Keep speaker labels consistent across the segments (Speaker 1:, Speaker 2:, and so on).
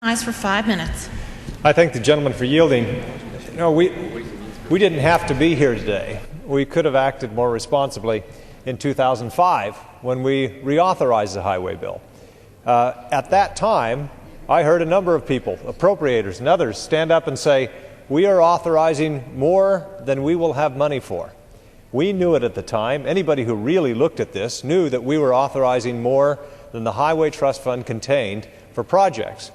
Speaker 1: For 5 minutes.
Speaker 2: I thank the gentleman for yielding. You know, we didn't have to be here today. We could have acted more responsibly in 2005 when we reauthorized the highway bill. At that time, I heard a number of people, appropriators and others, stand up and say, we are authorizing more than we will have money for. We knew it at the time. Anybody who really looked at this knew that we were authorizing more than the Highway Trust Fund contained for projects.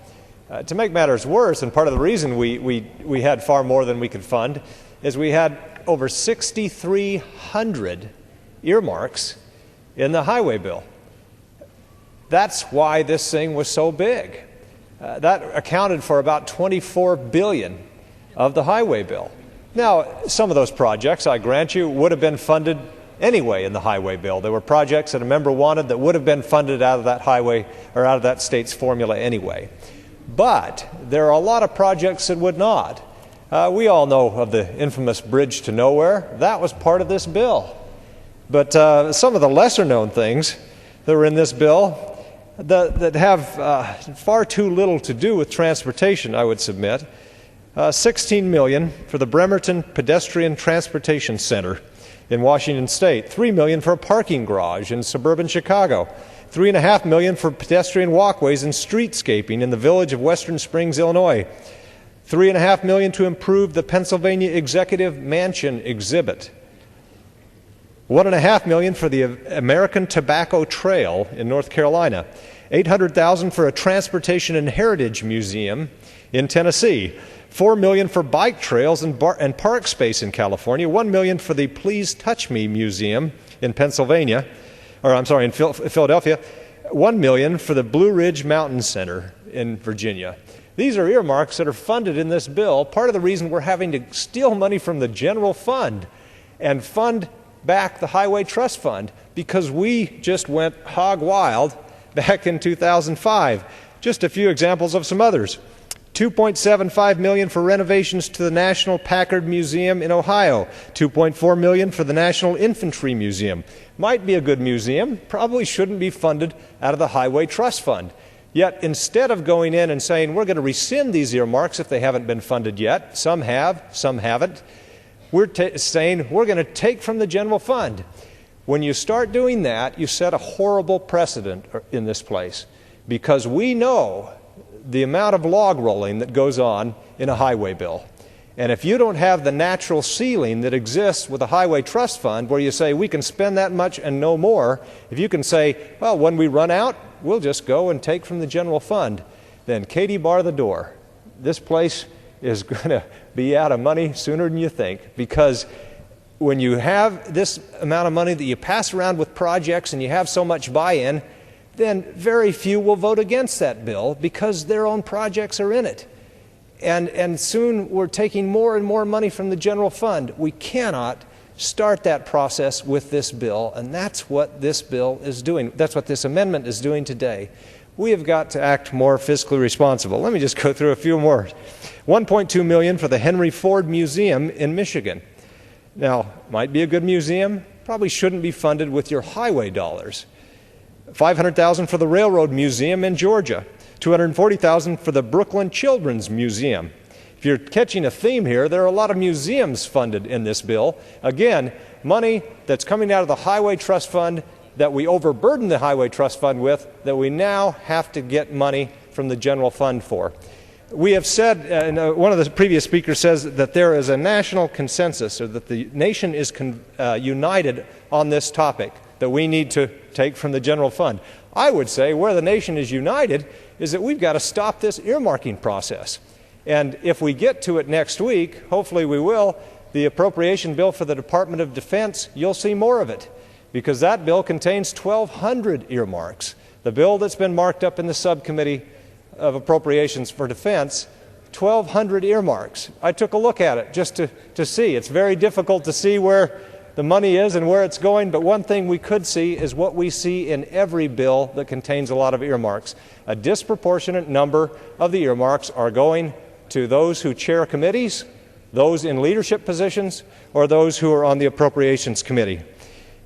Speaker 2: To make matters worse, and part of the reason we had far more than we could fund, is we had over 6,300 earmarks in the highway bill. That's why this thing was so big. That accounted for about $24 billion of the highway bill. Now, some of those projects, I grant you, would have been funded anyway in the highway bill. There were projects that a member wanted that would have been funded out of that highway or out of that state's formula anyway. But there are a lot of projects that would not. We all know of the infamous Bridge to Nowhere. That was part of this bill. But some of the lesser-known things that were in this bill that have far too little to do with transportation, I would submit. $16 million for the Bremerton Pedestrian Transportation Center in Washington State, $3 million for a parking garage in suburban Chicago, $3.5 million for pedestrian walkways and streetscaping in the village of Western Springs, Illinois, $3.5 million to improve the Pennsylvania Executive Mansion exhibit, $1.5 million for the American Tobacco Trail in North Carolina, $800,000 for a Transportation and Heritage Museum in Tennessee, $4 million for bike trails and park space in California, $1 million for the Please Touch Me Museum in Philadelphia, $1 million for the Blue Ridge Mountain Center in Virginia. These are earmarks that are funded in this bill. Part of the reason we're having to steal money from the general fund and fund back the Highway Trust Fund because we just went hog wild back in 2005. Just a few examples of some others. $2.75 million for renovations to the National Packard Museum in Ohio, $2.4 million for the National Infantry Museum. Might be a good museum, probably shouldn't be funded out of the Highway Trust Fund. Yet instead of going in and saying we're going to rescind these earmarks if they haven't been funded yet, some have, some haven't, we're saying we're going to take from the general fund. When you start doing that, you set a horrible precedent in this place because we know the amount of log rolling that goes on in a highway bill. And if you don't have the natural ceiling that exists with a highway trust fund where you say we can spend that much and no more, if you can say, well, when we run out, we'll just go and take from the general fund, then Katie, bar the door. This place is going to be out of money sooner than you think, because when you have this amount of money that you pass around with projects and you have so much buy-in, then very few will vote against that bill because their own projects are in it. And soon we're taking more and more money from the general fund. We cannot start that process with this bill, and that's what this bill is doing. That's what this amendment is doing today. We have got to act more fiscally responsible. Let me just go through a few more. $1.2 million for the Henry Ford Museum in Michigan. Now, might be a good museum, probably shouldn't be funded with your highway dollars. $500,000 for the Railroad Museum in Georgia, $240,000 for the Brooklyn Children's Museum. If you're catching a theme here, there are a lot of museums funded in this bill. Again, money that's coming out of the Highway Trust Fund that we overburden the Highway Trust Fund with, that we now have to get money from the general fund for. We have said, and one of the previous speakers says that there is a national consensus, or that the nation is united on this topic, that we need to take from the general fund. I would say where the nation is united is that we've got to stop this earmarking process. And if we get to it next week, hopefully we will, the appropriation bill for the Department of Defense, you'll see more of it, because that bill contains 1,200 earmarks. The bill that's been marked up in the subcommittee of appropriations for defense, 1,200 earmarks. I took a look at it just to see. It's very difficult to see where the money is and where it's going, but one thing we could see is what we see in every bill that contains a lot of earmarks. A disproportionate number of the earmarks are going to those who chair committees, those in leadership positions, or those who are on the Appropriations Committee.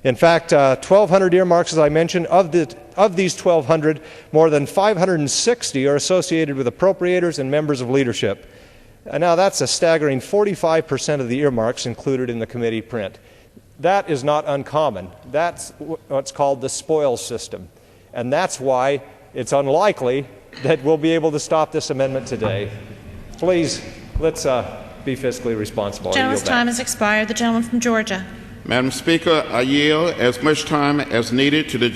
Speaker 2: In fact, 1,200 earmarks, as I mentioned, of these 1,200, more than 560 are associated with appropriators and members of leadership. Now, that's a staggering 45% of the earmarks included in the committee print. That is not uncommon. That's what's called the spoils system. And that's why it's unlikely that we'll be able to stop this amendment today. Please, let's be fiscally responsible.
Speaker 1: The gentleman's time has expired. The gentleman from Georgia.
Speaker 3: Madam Speaker, I yield as much time as needed to the